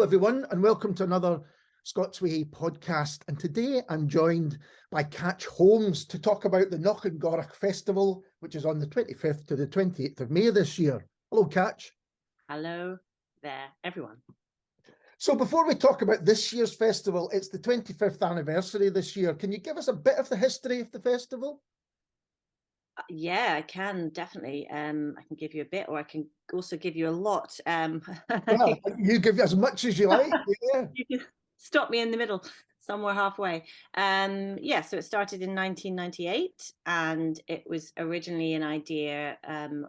everyone, and welcome to another Scots Way podcast. And today I'm joined by Katch Holmes to talk about the Knockengorroch Festival, which is on the 25th to the 28th of May this year. Hello, Katch. Hello there, everyone. So before we talk about this year's festival, it's the 25th anniversary this year. Can you give us a bit of the history of the festival? Yeah, I can definitely. I can give you a bit, or I can also give you a lot. Well, you give as much as you like. Yeah. You can stop me in the middle, somewhere halfway. So it started in 1998, and it was originally an idea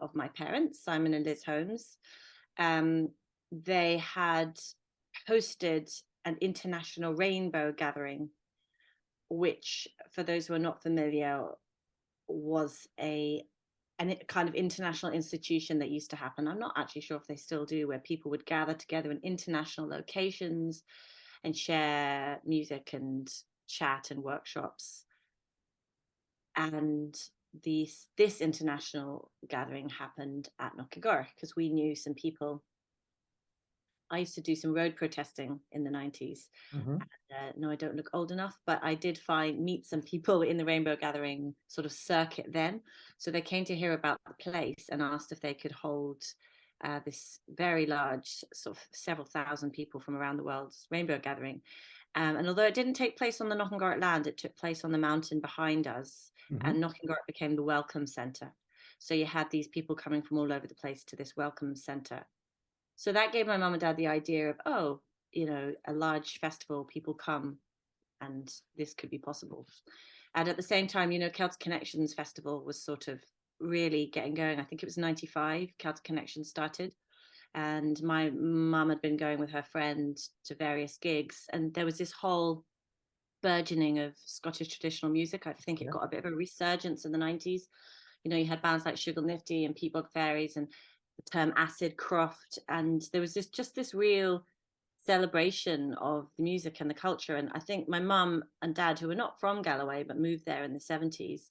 of my parents, Simon and Liz Holmes. They had hosted an international rainbow gathering, which, for those who are not familiar, was a kind of international institution that used to happen. I'm not actually sure if they still do, where people would gather together in international locations and share music and chat and workshops. And this international gathering happened at Knockengorroch because we knew some people. I used to do some road protesting in the 90s. Mm-hmm. No, I don't look old enough, but I did meet some people in the Rainbow Gathering sort of circuit then. So they came to hear about the place and asked if they could hold this very large, sort of several thousand people from around the world's Rainbow Gathering. And although it didn't take place on the Knockengorroch land, it took place on the mountain behind us. Mm-hmm. And Knockengorroch became the welcome centre. So you had these people coming from all over the place to this welcome centre. So that gave my mum and dad the idea of, a large festival, people come and this could be possible. And at the same time, Celtic Connections Festival was sort of really getting going. I think it was 95, Celtic Connections started. And my mum had been going with her friend to various gigs. And there was this whole burgeoning of Scottish traditional music. I think it got a bit of a resurgence in the 90s. You had bands like Sugar Nifty and Peabog Fairies and the term acid croft, and there was this real celebration of the music and the culture. And I think my mum and dad, who were not from Galloway but moved there in the 70s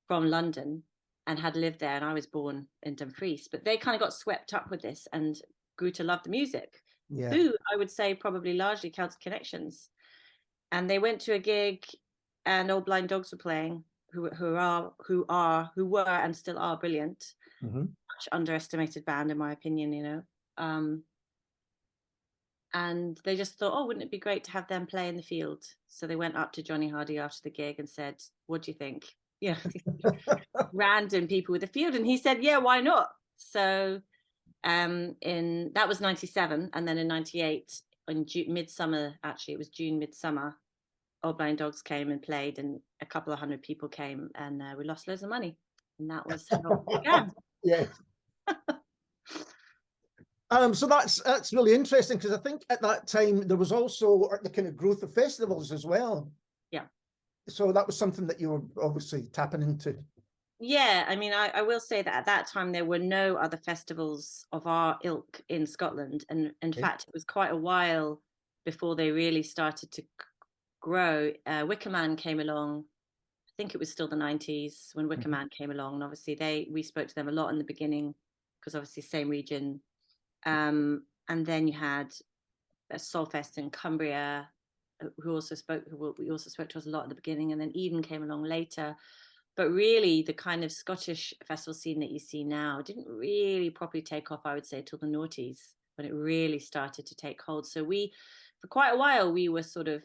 from London and had lived there, and I was born in Dumfries, but they kind of got swept up with this and grew to love the music through, I would say, probably largely Celtic Connections. And they went to a gig and Old Blind Dogs were playing, who were and still are brilliant. Mm-hmm. Underestimated band in my opinion, and they just thought, oh, wouldn't it be great to have them play in the field? So they went up to Johnny Hardy after the gig and said, what do you think? Random people with the field. And he said, yeah, why not? So that was 97, and then in 98 in midsummer, actually it was June midsummer, Old Blind Dogs came and played, and a couple of hundred people came, and we lost loads of money, and that was how it began. Yes. So that's really interesting, because I think at that time there was also the kind of growth of festivals as well. Yeah. So that was something that you were obviously tapping into. Yeah, I mean, I will say that at that time there were no other festivals of our ilk in Scotland, and in fact it was quite a while before they really started to grow. Wicker Man came along. I think it was still the 90s when Wicker Man came along, and obviously we spoke to them a lot in the beginning because obviously same region. And then you had Solfest in Cumbria, we also spoke to us a lot at the beginning, and then Eden came along later. But really, the kind of Scottish festival scene that you see now didn't really properly take off, I would say, till the noughties, when it really started to take hold. So for quite a while, we were sort of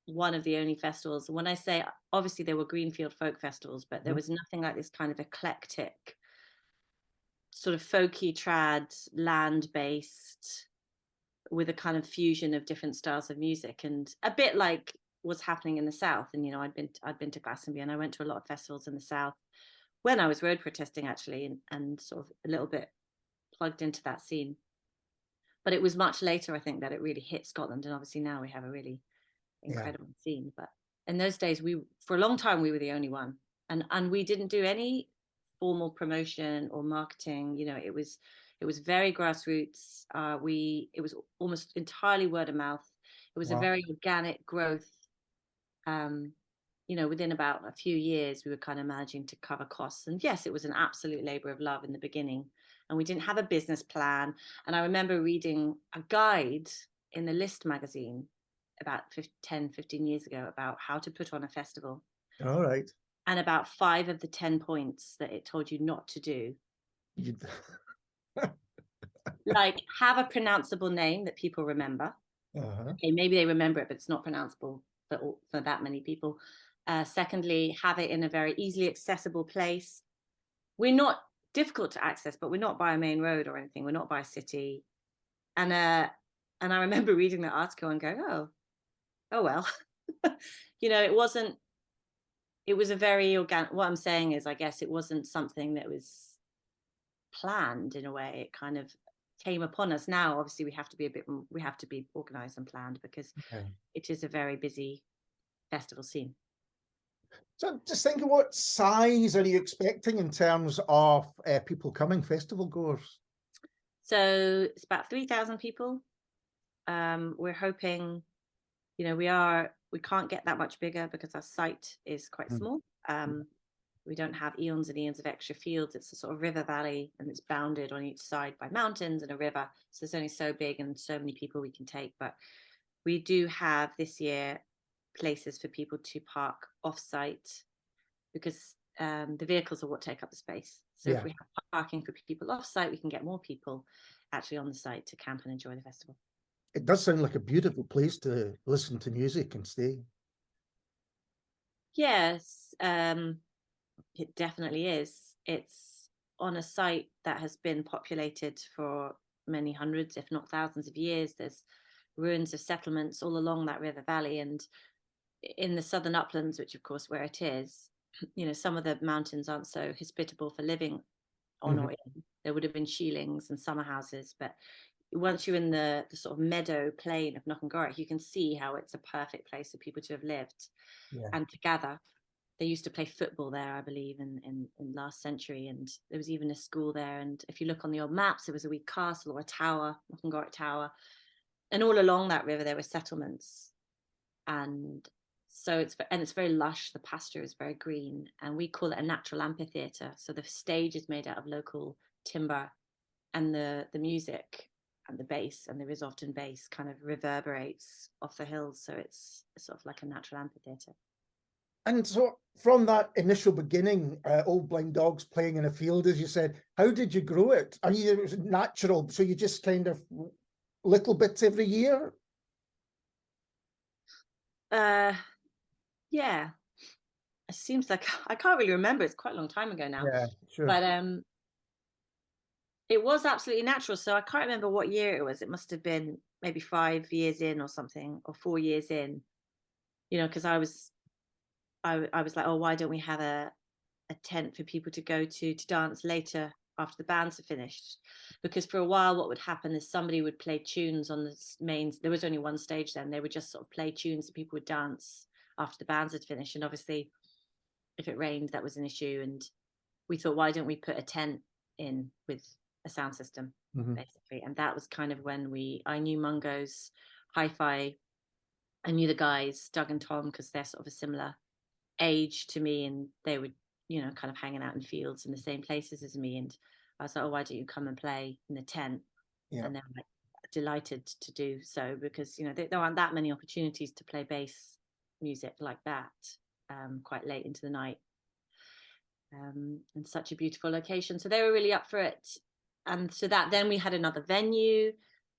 one of the only festivals. And when I say, obviously there were Greenfield folk festivals, but there was nothing like this kind of eclectic, sort of folky trad, land-based, with a kind of fusion of different styles of music, and a bit like what's happening in the South. And I'd been to Glastonbury, and I went to a lot of festivals in the South when I was road protesting, actually, and sort of a little bit plugged into that scene. But it was much later, I think, that it really hit Scotland, and obviously now we have a really incredible scene. But in those days, for a long time we were the only one, and we didn't do any formal promotion or marketing. It was very grassroots. It was almost entirely word of mouth. It was a very organic growth. Within about a few years, we were kind of managing to cover costs. And yes, it was an absolute labor of love in the beginning, and we didn't have a business plan. And I remember reading a guide in the List magazine about 10, 15 years ago about how to put on a festival. All right. And about 5 of the 10 points that it told you not to do, like have a pronounceable name that people remember. Okay, maybe they remember it, but it's not pronounceable for that many people. Secondly, have it in a very easily accessible place. We're not difficult to access, but we're not by a main road or anything. We're not by a city. And I remember reading that article and going, oh well. It wasn't. It was a very organic. What I'm saying is, I guess it wasn't something that was planned in a way. It kind of came upon us. Now, obviously, we have to be organized and planned because it is a very busy festival scene. So just thinking, what size are you expecting in terms of people coming, festival goers? So it's about 3,000 people. We're hoping, we can't get that much bigger because our site is quite small. We don't have eons and eons of extra fields. It's a sort of river valley, and it's bounded on each side by mountains and a river. So it's only so big and so many people we can take. But we do have this year places for people to park off-site because the vehicles are what take up the space. So if we have parking for people off-site, we can get more people actually on the site to camp and enjoy the festival. It does sound like a beautiful place to listen to music and stay. Yes, it definitely is. It's on a site that has been populated for many hundreds, if not thousands of years. There's ruins of settlements all along that river valley, and in the southern uplands, which of course where it is, some of the mountains aren't so hospitable for living on or in. There would have been sheilings and summer houses, but once you're in the sort of meadow plain of Knockengorroch, you can see how it's a perfect place for people to have lived and to gather. They used to play football there, I believe, in last century, and there was even a school there. And if you look on the old maps, there was a wee castle or a tower, Knockengorroch Tower, and all along that river there were settlements. And so it's very lush. The pasture is very green, and we call it a natural amphitheatre. So the stage is made out of local timber, and the music and the bass, and there is often bass, kind of reverberates off the hills. So it's sort of like a natural amphitheatre. And so from that initial beginning, Old Blind Dogs playing in a field, as you said, how did you grow it? I mean, it was natural, so you just kind of little bits every year? Yeah. It seems like I can't really remember. It's quite a long time ago now. Yeah, sure. But it was absolutely natural. So I can't remember what year it was. It must have been maybe 5 years in or something, or 4 years in, because I was like, oh, why don't we have a tent for people to go to dance later after the bands are finished? Because for a while what would happen is somebody would play tunes on the main, there was only one stage then, they would just sort of play tunes and people would dance after the bands had finished. And obviously if it rained, that was an issue. And we thought, why don't we put a tent in with a sound system, basically? And that was kind of when I knew Mungo's hi-fi. I knew the guys, Doug and Tom, because they're sort of a similar age to me, and they would, kind of hanging out in fields in the same places as me. And I was like, oh, why don't you come and play in the tent? And they were like delighted to do so, because there aren't that many opportunities to play bass music like that quite late into the night, in such a beautiful location. So they were really up for it. And so that, then we had another venue,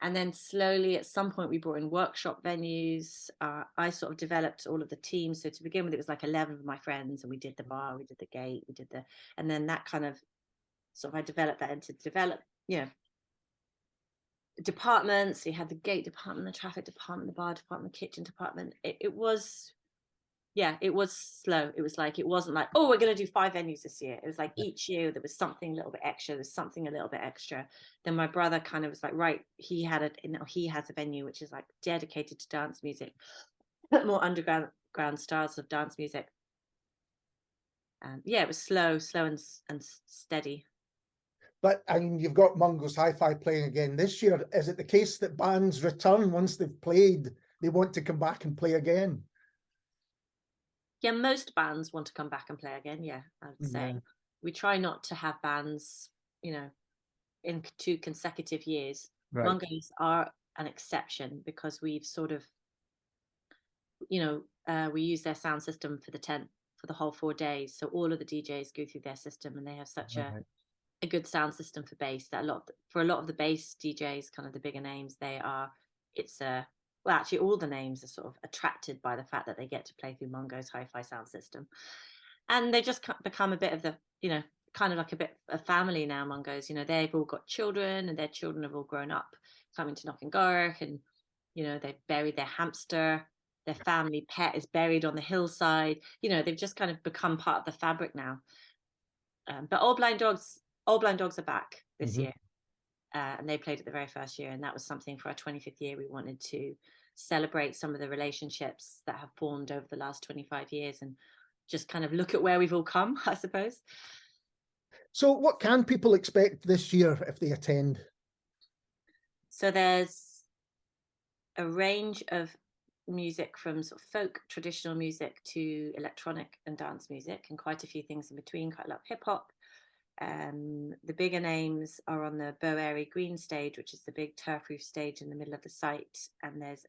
and then slowly at some point we brought in workshop venues. I sort of developed all of the teams. So to begin with, it was like 11 of my friends, and we did the bar, we did the gate, and then that kind of I developed that into departments. We had the gate department, the traffic department, the bar department, the kitchen department. It was slow. It was like, it wasn't like, oh, we're going to do 5 venues this year. It was like each year there was something a little bit extra. There's something a little bit extra. Then my brother kind of was like, right, he has a venue which is like dedicated to dance music, more underground styles of dance music. It was slow and steady. But I mean, you've got Mungo's Hi-Fi playing again this year. Is it the case that bands return once they've played, they want to come back and play again? Yeah, most bands want to come back and play again. Yeah, I would say. We try not to have bands, in 2 consecutive years. Right. Mungo's are an exception because we've sort of, we use their sound system for the tent for the whole 4 days. So all of the DJs go through their system, and they have such a good sound system for bass that for a lot of the bass DJs, kind of the bigger names, actually all the names are sort of attracted by the fact that they get to play through Mongo's hi-fi sound system, and they just become a bit of the, kind of like a bit of family now. Mongo's, they've all got children, and their children have all grown up coming to Knockengorroch, and they've buried their hamster. Their family pet is buried on the hillside. They've just kind of become part of the fabric now. But Old Blind Dogs are back this year, and they played it the very first year, and that was something for our 25th year. We wanted to celebrate some of the relationships that have formed over the last 25 years, and just kind of look at where we've all come, I suppose. So what can people expect this year if they attend? So there's a range of music from sort of folk traditional music to electronic and dance music, and quite a few things in between, quite a lot of hip hop. The bigger names are on the Bow Area Green stage, which is the big turf roof stage in the middle of the site, and there's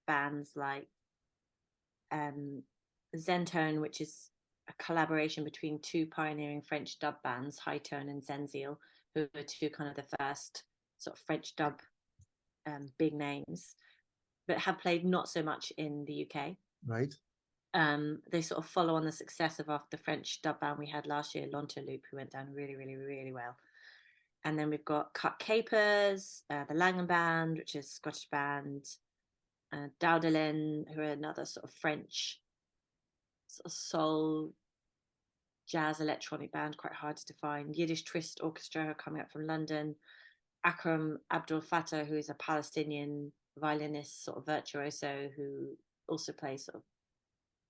bands like Zentone, which is a collaboration between two pioneering French dub bands, High Tone and Zenzil, who are two kind of the first sort of French dub big names, but have played not so much in the UK. Right. They sort of follow on the success of the French dub band we had last year, Lontoloop, who went down really, really, really well. And then we've got Cut Capers, the Langham Band, which is a Scottish band, Dowdelin, who are another sort of French sort of soul, jazz, electronic band, quite hard to define. Yiddish Twist Orchestra coming up from London. Akram Abdul Fattah, who is a Palestinian violinist, sort of virtuoso, who also plays sort of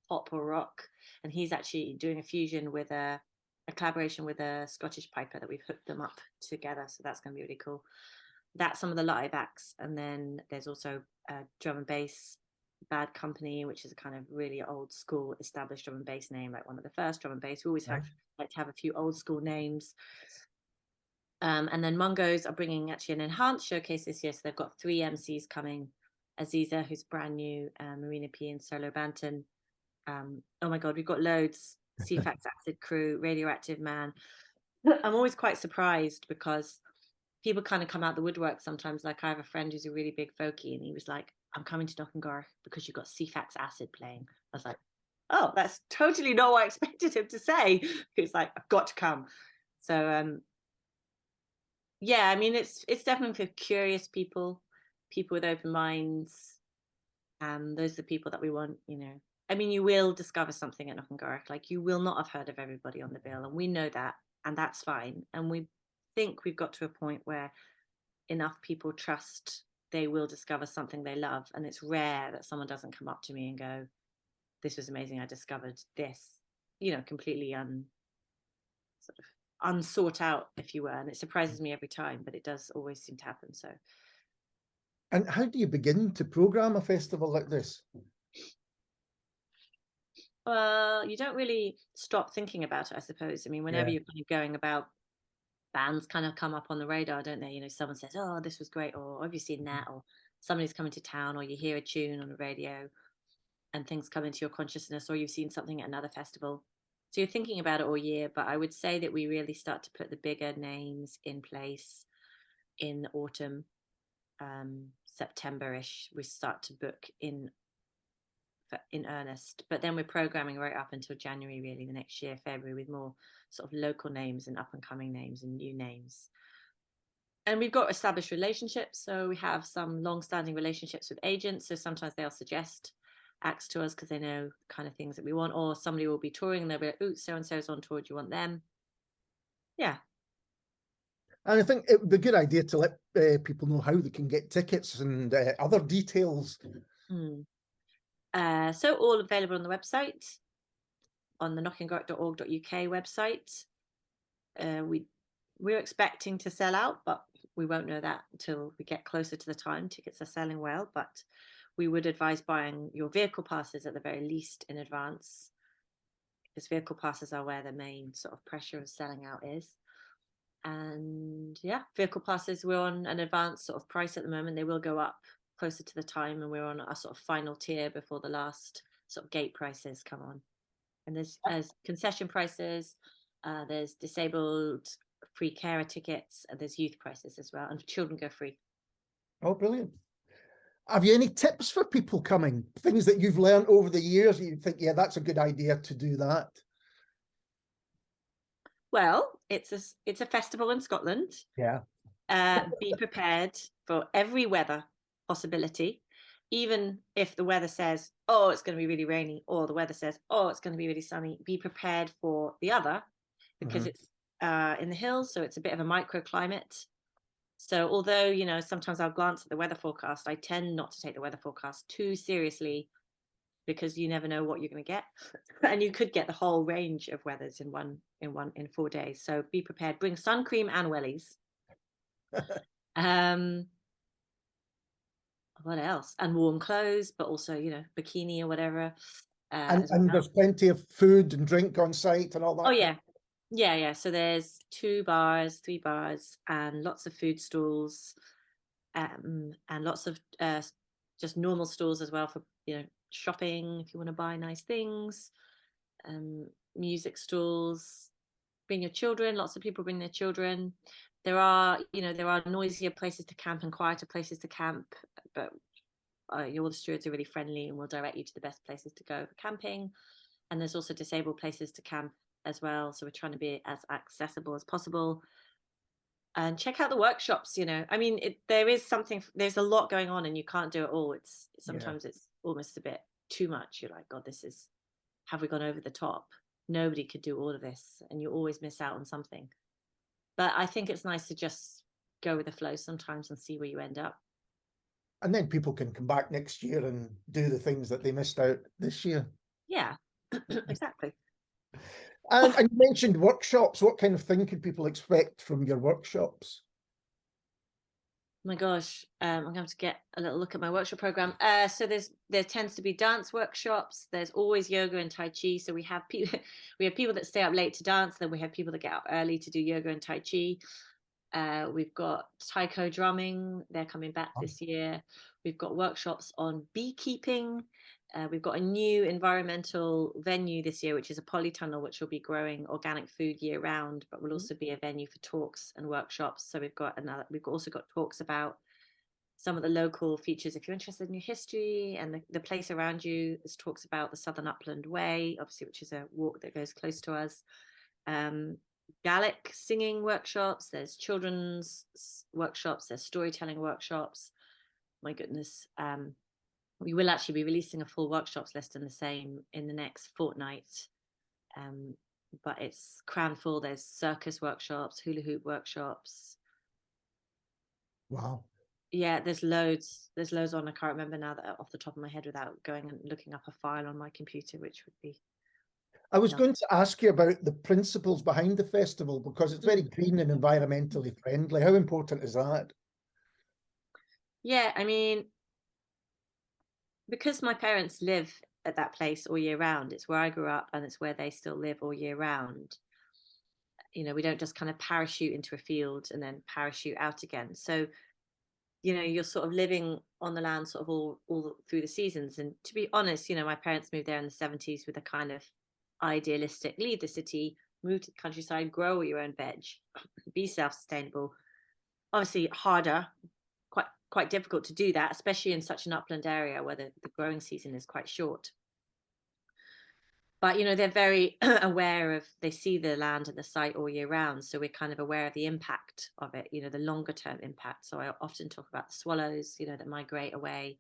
pop or rock, and he's actually doing a fusion with a collaboration with a Scottish piper that we've hooked them up together, so that's going to be really cool. That's some of the live acts. And then there's also a drum and bass, Bad Company, which is a kind of really old school established drum and bass name, like one of the first drum and bass. We always like to have a few old school names. And then Mongo's are bringing actually an enhanced showcase this year, so they've got 3 MCs coming. Aziza, who's brand new, Marina P and Solo Banton. Oh my god, we've got loads. CFAX Acid Crew, Radioactive Man. I'm always quite surprised because people kind of come out the woodwork sometimes. Like, I have a friend who's a really big folkie, and he was like, I'm coming to Knockengorroch because you've got CFAX Acid playing. I was like, oh, that's totally not what I expected him to say. It's like, I've got to come. So yeah, I mean, it's definitely for curious people with open minds. Those are the people that we want, I mean, you will discover something at Knockengorroch. Like, you will not have heard of everybody on the bill, and we know that, and that's fine. And we think we've got to a point where enough people trust they will discover something they love, and it's rare that someone doesn't come up to me and go, this was amazing, I discovered this, completely sort of unsought out, if you were. And it surprises me every time, but it does always seem to happen. So. And how do you begin to program a festival like this? Well, you don't really stop thinking about it, I suppose. I mean, whenever you're kind of going about, bands kind of come up on the radar, don't they? Someone says, oh, this was great, or have you seen that? Or somebody's coming to town, or you hear a tune on the radio and things come into your consciousness, or you've seen something at another festival. So you're thinking about it all year. But I would say that we really start to put the bigger names in place in autumn, September-ish. We start to book in earnest, but then we're programming right up until January, really, the next year, February, with more sort of local names and up and coming names and new names. And we've got established relationships, so we have some long-standing relationships with agents. So sometimes they'll suggest acts to us because they know the kind of things that we want, or somebody will be touring and they'll be like, ooh, so and so's on tour, do you want them? Yeah. And I think it would be a good idea to let people know how they can get tickets and other details. So all available on the website, on the knockengorroch.org.uk website. We're expecting to sell out, but we won't know that until we get closer to the time. Tickets are selling well, but we would advise buying your vehicle passes at the very least in advance, because vehicle passes are where the main sort of pressure of selling out is. And yeah, vehicle passes, we're on an advanced sort of price at the moment. They will go up closer to the time, and we're on our sort of final tier before the last sort of gate prices come on. And there's concession prices, there's disabled free carer tickets, and there's youth prices as well, and children go free. Oh, brilliant. Have you any tips for people coming? Things that you've learned over the years that you think, yeah, that's a good idea to do that? Well, it's a festival in Scotland. Yeah. Be prepared for every weather possibility, even if the weather says, oh, it's going to be really rainy, or the weather says, oh, it's going to be really sunny. Be prepared for the other, because it's in the hills, so it's a bit of a microclimate. So although, you know, sometimes I'll glance at the weather forecast, I tend not to take the weather forecast too seriously, because you never know what you're going to get. And you could get the whole range of weathers in 4 days. So be prepared. Bring sun cream and wellies. What else? And warm clothes, but also, you know, bikini or whatever. And Well. there's plenty of food and drink on site and all that. Oh yeah. Yeah. So there's 3 bars, and lots of food stalls, and lots of just normal stalls as well for, you know, shopping if you want to buy nice things, music stalls. Bring your children. Lots of people bring their children. There are noisier places to camp and quieter places to camp, but all the stewards are really friendly and will direct you to the best places to go for camping. And there's also disabled places to camp as well, so we're trying to be as accessible as possible. And check out the workshops. You know, I mean, there's a lot going on, and you can't do it all. It's almost a bit too much. You're like, God, have we gone over the top? Nobody could do all of this, and you always miss out on something. But I think it's nice to just go with the flow sometimes and see where you end up. And then people can come back next year and do the things that they missed out this year. Yeah, exactly. And you mentioned workshops. What kind of thing could people expect from your workshops? My gosh, I'm going to have to get a little look at my workshop program. So there tends to be dance workshops. There's always yoga and tai chi. So we have people that stay up late to dance. Then we have people that get up early to do yoga and tai chi. We've got taiko drumming. They're coming back this year. We've got workshops on beekeeping. We've got a new environmental venue this year, which is a polytunnel, which will be growing organic food year round, but will also be a venue for talks and workshops. So we've also got talks about some of the local features. If you're interested in your history and the place around you, there's talks about the Southern Upland Way, obviously, which is a walk that goes close to us. Gaelic singing workshops, there's children's workshops, there's storytelling workshops. My goodness. We will actually be releasing a full workshops list in the next fortnight. But it's crammed full. There's circus workshops, hula hoop workshops. Wow. Yeah, there's loads on. I can't remember now that off the top of my head without going and looking up a file on my computer, which would be. I was going to ask you about the principles behind the festival, because it's very green and environmentally friendly. How important is that? Yeah, I mean, because my parents live at that place all year round, it's where I grew up and it's where they still live all year round. You know, we don't just kind of parachute into a field and then parachute out again. So, you know, you're sort of living on the land sort of all through the seasons. And to be honest, you know, my parents moved there in the 70s with a kind of idealistic, leave the city, move to the countryside, grow your own veg, be self-sustainable. Obviously harder, quite difficult to do that, especially in such an upland area where the growing season is quite short. But, you know, they're very aware of, they see the land and the site all year round. So we're kind of aware of the impact of it, you know, the longer term impact. So I often talk about the swallows, you know, that migrate away.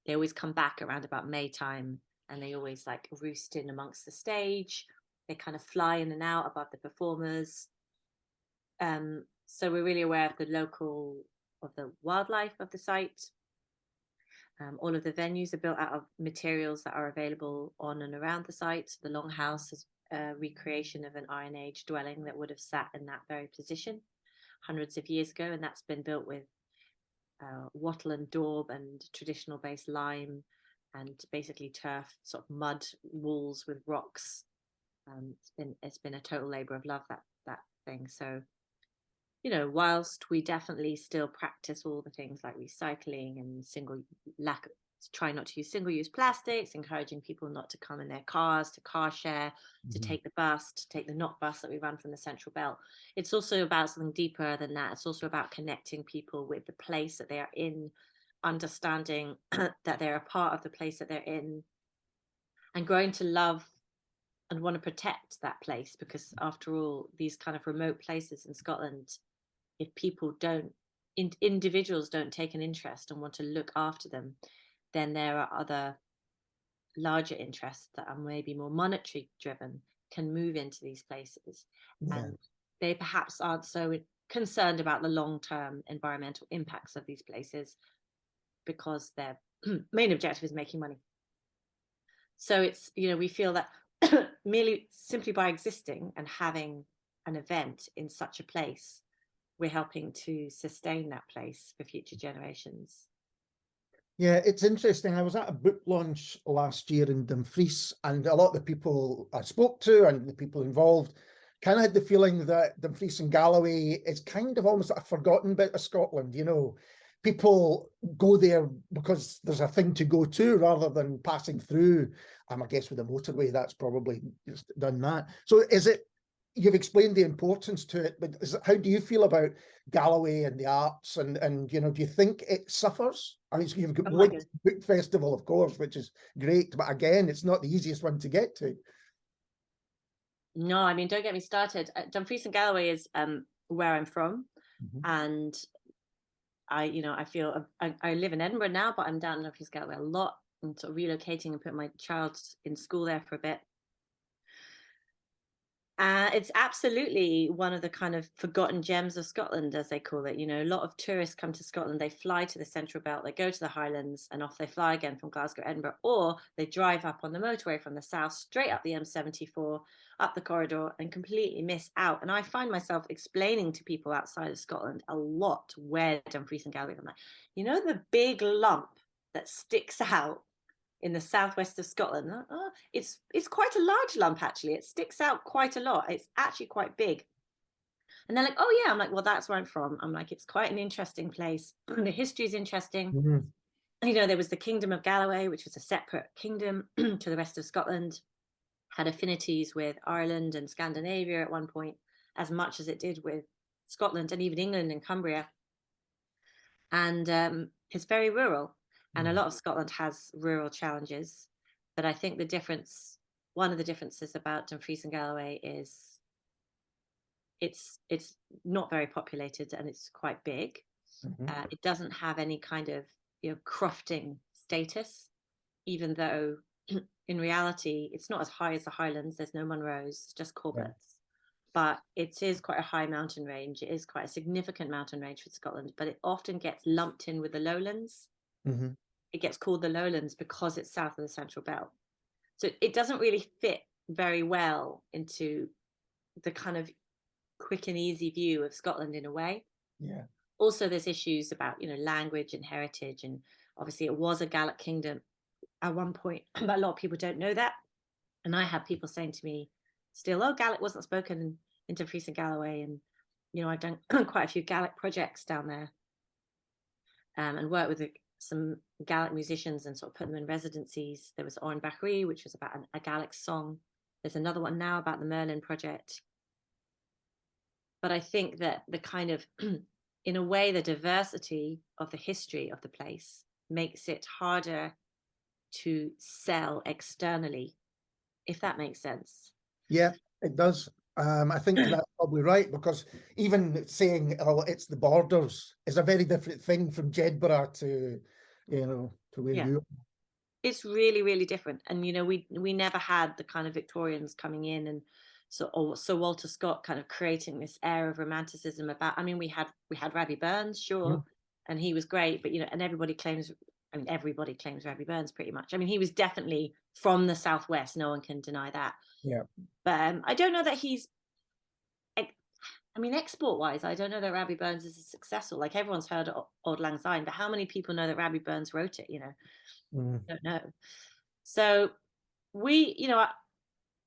They always come back around about May time, and they always like roost in amongst the stage. They kind of fly in and out above the performers. So we're really aware of the wildlife of the site. All of the venues are built out of materials that are available on and around the site. The Longhouse is a recreation of an Iron Age dwelling that would have sat in that very position hundreds of years ago, and that's been built with wattle and daub and traditional based lime and basically turf, sort of mud walls with rocks. It's been a total labour of love, that thing. So you know, whilst we definitely still practice all the things like recycling and try not to use single-use plastics, encouraging people not to come in their cars, to car share, to Mhm. take the bus, to take the not bus that we run from the Central Belt. It's also about something deeper than that. It's also about connecting people with the place that they are in, understanding that they're a part of the place that they're in, and growing to love and want to protect that place, because after all, these kind of remote places in Scotland, if people don't, individuals don't take an interest and want to look after them, then there are other larger interests that are maybe more monetary driven can move into these places, Yeah. and they perhaps aren't so concerned about the long-term environmental impacts of these places because their main objective is making money. So it's, you know, we feel that merely simply by existing and having an event in such a place, we're helping to sustain that place for future generations. Yeah, it's interesting. I was at a book launch last year in Dumfries, and a lot of the people I spoke to and the people involved kind of had the feeling that Dumfries and Galloway is kind of almost a forgotten bit of Scotland. You know, people go there because there's a thing to go to rather than passing through. I guess with a motorway, that's probably just done that. So is it, you've explained the importance to it, but how do you feel about Galloway and the arts, and you know, do you think it suffers? I mean, you've got Oh my one God. book festival, of course, which is great, but again, it's not the easiest one to get to. No, I mean, don't get me started. Dumfries and Galloway is where I'm from, Mhm. and I feel I live in Edinburgh now, but I'm down in Dumfries Galloway a lot. I'm sort of relocating and putting my child in school there for a bit. It's absolutely one of the kind of forgotten gems of Scotland, as they call it. You know, a lot of tourists come to Scotland, they fly to the Central Belt, they go to the Highlands, and off they fly again from Glasgow, Edinburgh, or they drive up on the motorway from the south, straight up the M74, up the corridor, and completely miss out. And I find myself explaining to people outside of Scotland a lot where Dumfries and Galloway. I'm like, you know, the big lump that sticks out in the southwest of Scotland. It's quite a large lump, actually. It sticks out quite a lot. It's actually quite big. And they're like, oh yeah. I'm like, well, that's where I'm from. I'm like, it's quite an interesting place. The history is interesting. Mhm. You know, there was the Kingdom of Galloway, which was a separate kingdom to the rest of Scotland, had affinities with Ireland and Scandinavia at one point, as much as it did with Scotland and even England and Cumbria. And it's very rural, and a Mhm. lot of Scotland has rural challenges. But I think one of the differences about Dumfries and Galloway is it's not very populated and it's quite big. Mhm. It doesn't have any kind of, you know, crofting status, even though in reality it's not as high as the Highlands. There's no Munros, it's just Right. Corbetts. But it is quite a high mountain range. It is quite a significant mountain range for Scotland, but it often gets lumped in with the lowlands. Mhm. It gets called the lowlands because it's south of the Central Belt. So it doesn't really fit very well into the kind of quick and easy view of Scotland in a way. Yeah. Also, there's issues about, you know, language and heritage, and obviously it was a Gaelic kingdom at one point, but a lot of people don't know that. And I have people saying to me still, oh, Gaelic wasn't spoken in Dumfries and Galloway. And, you know, I've done quite a few Gaelic projects down there, and worked with some Gaelic musicians and sort of put them in residencies. There was Oran Bakri, which was about a Gaelic song. There's another one now about the Merlin project. But I think that the kind of, in a way, the diversity of the history of the place makes it harder to sell externally, if that makes sense. Yeah, it does. I think that's probably right, because even saying, oh, it's the borders is a very different thing from Jedburgh to, you know, to where Yeah, you. it's really, really different. And, you know, we never had the kind of Victorians coming in and or Sir Walter Scott kind of creating this air of romanticism about, I mean, we had Rabbie Burns, sure, Mhm. and he was great, but, you know, and everybody claims, I mean, everybody claims Rabbie Burns pretty much. I mean, he was definitely from the southwest, no one can deny that. Yeah. But I don't know that I mean, export wise, I don't know that Rabbie Burns is successful. Like, everyone's heard of Auld Lang Syne, but how many people know that Rabbie Burns wrote it? You know, Mm. I don't know. So we, you know,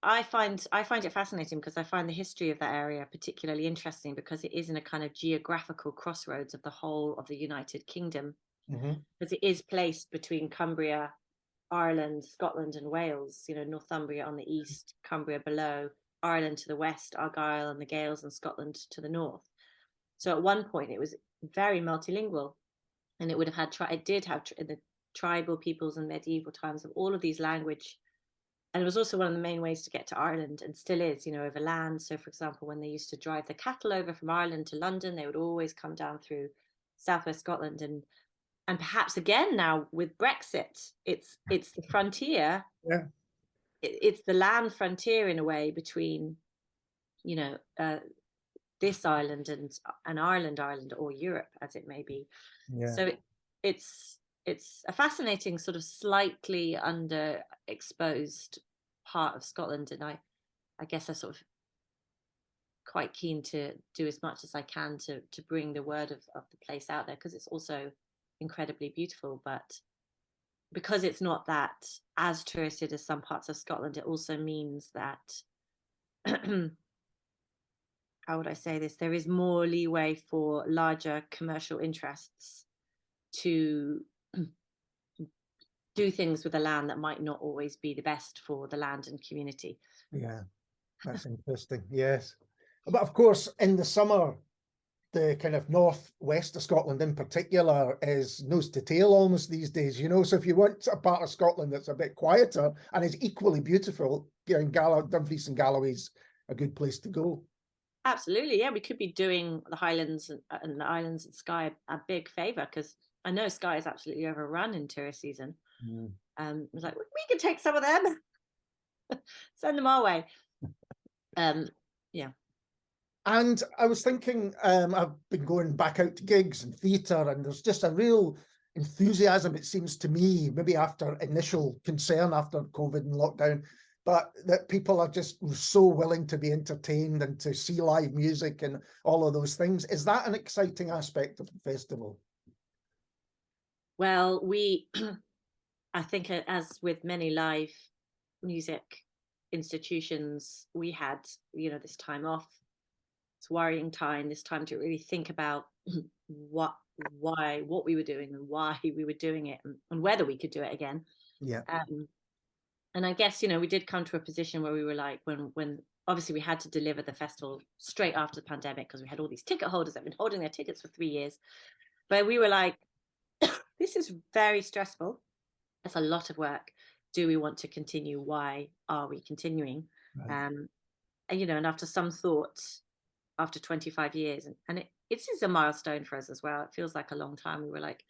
I find it fascinating because I find the history of that area particularly interesting because it is in a kind of geographical crossroads of the whole of the United Kingdom, because it is placed between Cumbria, Ireland, Scotland, and Wales. You know, Northumbria on the east, Cumbria below, Ireland to the west, Argyll and the Gaels and Scotland to the north. So at one point it was very multilingual, and it would have had it did have the tribal peoples in medieval times of all of these language. And it was also one of the main ways to get to Ireland, and still is, you know, over land. So for example, when they used to drive the cattle over from Ireland to London, they would always come down through southwest Scotland. And perhaps again now with Brexit, it's the frontier. Yeah. It's the land frontier in a way between, you know, this island and Ireland, or Europe, as it may be. Yeah. So it's a fascinating sort of slightly underexposed part of Scotland, and I guess I sort of quite keen to do as much as I can to bring the word of the place out there, because it's also incredibly beautiful. But because it's not that as touristed as some parts of Scotland, it also means that how would I say this? There is more leeway for larger commercial interests to do things with the land that might not always be the best for the land and community. Yeah, that's interesting. Yes. But of course, in the summer, the kind of northwest of Scotland in particular is nose to tail almost these days, you know. So if you want a part of Scotland that's a bit quieter and is equally beautiful, Dumfries and Galloway's a good place to go. Absolutely, yeah. We could be doing the Highlands and the Islands and Skye a big favour, because I know Skye is absolutely overrun in tourist season. It was like, we could take some of them, send them our way. Yeah. And I was thinking, I've been going back out to gigs and theatre, and there's just a real enthusiasm, it seems to me, maybe after initial concern after COVID and lockdown, but that people are just so willing to be entertained and to see live music and all of those things. Is that an exciting aspect of the festival? Well, I think, as with many live music institutions, we had, you know, this time off. It's worrying time, this time to really think about what we were doing and why we were doing it, and whether we could do it again. Yeah. And I guess, you know, we did come to a position where we were like, when obviously we had to deliver the festival straight after the pandemic, because we had all these ticket holders that have been holding their tickets for 3 years. But we were like, this is very stressful. It's a lot of work. Do we want to continue? Why are we continuing? Right. And, you know, and after some thought, after 25 years, and it's just a milestone for us as well. It feels like a long time. We were like,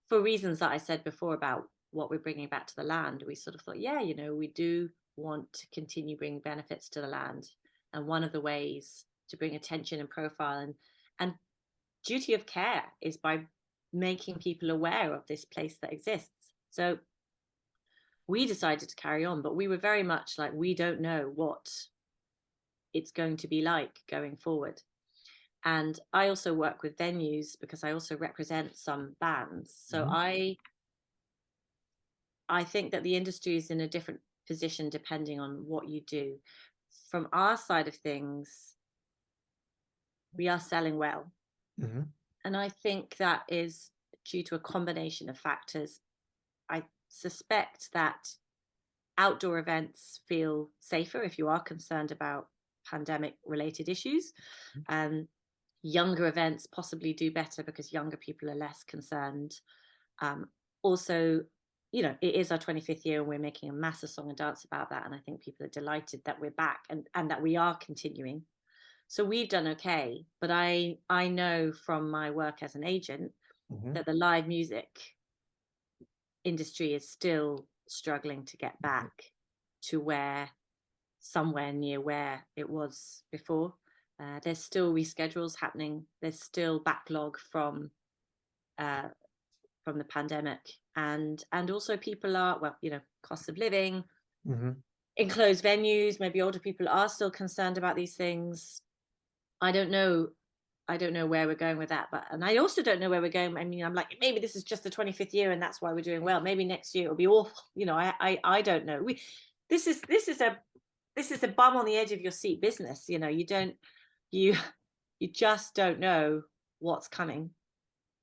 for reasons that I said before about what we're bringing back to the land, we sort of thought, yeah, you know, we do want to continue bringing benefits to the land. And one of the ways to bring attention and profile and duty of care is by making people aware of this place that exists. So we decided to carry on, but we were very much like, we don't know what it's going to be like going forward. And I also work with venues because I also represent some bands. So I think that the industry is in a different position depending on what you do. From our side of things, we are selling well. And I think that is due to a combination of factors. I suspect that outdoor events feel safer if you are concerned about pandemic related issues. Younger events possibly do better because younger people are less concerned. Also, you know, it is our 25th year and we're making a massive song and dance about that. And I think people are delighted that we're back and that we are continuing. So we've done okay. But I know from my work as an agent that the live music industry is still struggling to get back to somewhere near where it was before. There's still reschedules happening. There's still backlog from the pandemic, and also people are, well, you know, cost of living, enclosed venues. Maybe older people are still concerned about these things. I don't know where we're going with that, and I also don't know where we're going. I mean, I'm like, maybe this is just the 25th year and that's why we're doing well. Maybe next year it'll be awful. You know, I don't know. This is a this is a bum on the edge of your seat business. You know, you just don't know what's coming.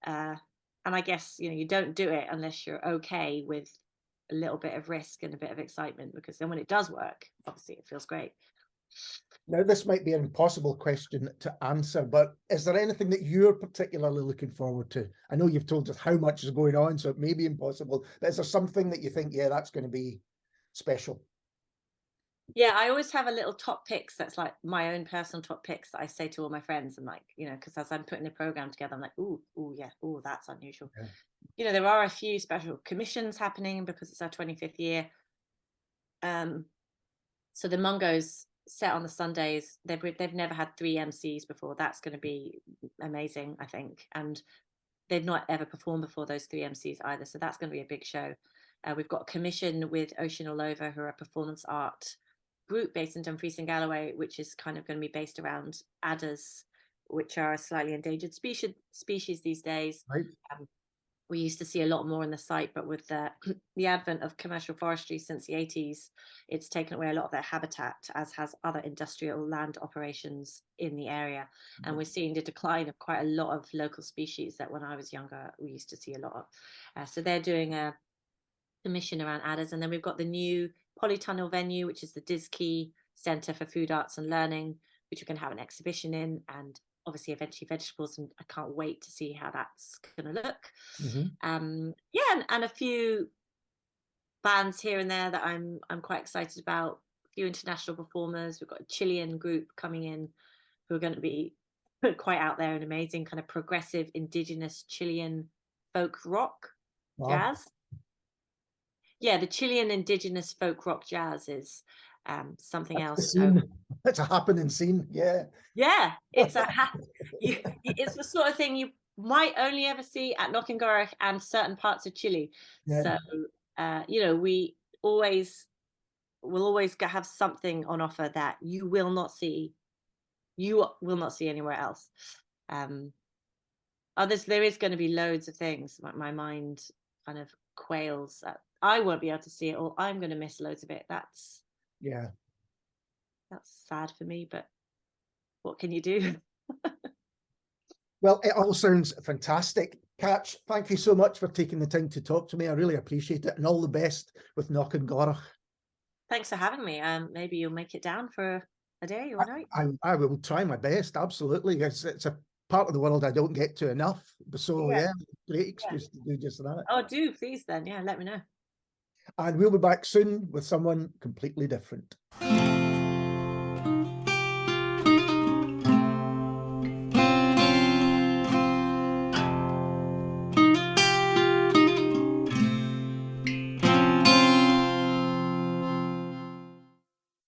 And I guess, you know, you don't do it unless you're okay with a little bit of risk and a bit of excitement, because then when it does work, obviously it feels great. Now, this might be an impossible question to answer, but is there anything that you're particularly looking forward to? I know you've told us how much is going on, so it may be impossible, but is there something that you think, yeah, that's going to be special? Yeah, I always have a little top picks that's like my own personal top picks that I say to all my friends. And like, you know, because as I'm putting the program together, I'm like, ooh, yeah, ooh, that's unusual. Yeah. You know, there are a few special commissions happening because it's our 25th year. So the Mungo's set on the Sundays. They've never had 3 MCs before. That's going to be amazing, I think. And they've not ever performed before, those 3 MCs either. So that's going to be a big show. We've got a commission with Ocean All Over, who are a performance art group based in Dumfries and Galloway, which is kind of going to be based around adders, which are a slightly endangered species these days. Right. We used to see a lot more in the site, but with the advent of commercial forestry since the 80s, it's taken away a lot of their habitat, as has other industrial land operations in the area. And we're seeing the decline of quite a lot of local species that when I was younger, we used to see a lot of. So they're doing a mission around adders. And then we've got the new polytunnel venue, which is the Diskey Centre for Food Arts and Learning, which we can have an exhibition in, and obviously eventually vegetables, and I can't wait to see how that's going to look. Yeah, and a few bands here and there that I'm quite excited about. A few international performers. We've got a Chilean group coming in who are going to be quite out there and amazing, kind of progressive indigenous Chilean folk rock jazz. Yeah, the Chilean indigenous folk rock jazz is something else. So it's a happening scene. Yeah, it's it's the sort of thing you might only ever see at Knockengorroch and certain parts of Chile. So you know, we will always have something on offer that you will not see anywhere else. There is going to be loads of things. My mind kind of quails. I won't be able to see it all. I'm going to miss loads of it. That's sad for me, but what can you do? Well, it all sounds fantastic. Katch, thank you so much for taking the time to talk to me. I really appreciate it, and all the best with Knockengorroch. Thanks for having me. Maybe you'll make it down for a day or a night. I will try my best, absolutely. It's a part of the world I don't get to enough. So yeah, great excuse to do just that. Oh, do please then. Yeah, let me know. And we'll be back soon with someone completely different.